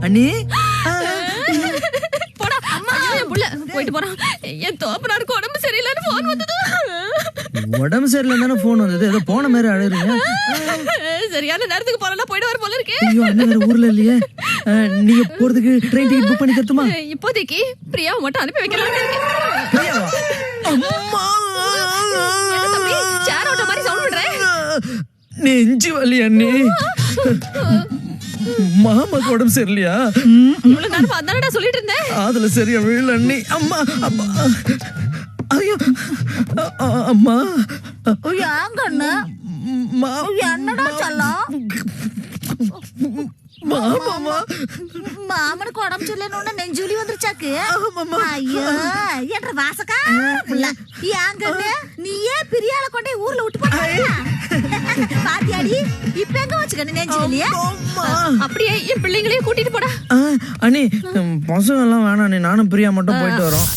அண்ணி போடா அம்மா என் புள்ள போயிட்டு போறான். என் தோப்பனாருக்கு உடம்பு சரியில்லைன்னு போன் வந்தது. உடம்பு சரியில்லை தானே போன் வந்தது, ஏதோ போன மாதிரி அழுறீங்க. சரியான நேரத்துக்கு போறேன்னா போயிட்டு வர போல இருக்கு. ஐயோ அண்ணன் வேற ஊர்ல இல்லையே, நீங்க போறதுக்கு ட்ரெயின் டிக்கெட் புக் பண்ணி தரட்டுமா? இப்போதைக்கு பிரியாவை மட்டும் அனுப்பி வைக்கலாம்னு இருக்கேன். பிரியாவா? அம்மா என்ன தம்பி சேர் ஓட்ட மாதிரி சவுண்ட் பண்றேன்? நெஞ்சு வலி அண்ணி. மாமாக்கு உடம்பு சரியில்லையா? இவ்வளவு நேரம் அதானடா சொல்லிட்டு இருந்தேன். அதுல சரியா விழல அண்ணி. அம்மா அம்மா ஐயோ அம்மா யாங்கண்ணு என்னடா செல்லம்? மாமாமா மாமனுக்கு உடம்பு சரியில்லைன்னு நெஞ்சுலி வந்துருச்சாக்கு. ஐயோ என்ற வாசக்கா யாங்கண்ணு நீயே பிரியால கொண்டே ஊர்ல விட்டு போறியா? பாத்தியாடி இப்ப எங்க வச்சுக்கணும் நெஞ்சுலியா? அப்படியே என் பிள்ளைங்களையும் கூட்டிட்டு போடா. அண்ணி பசங்க எல்லாம் வேணாம், நானும் பிரியா மட்டும் போயிட்டு வரோம்.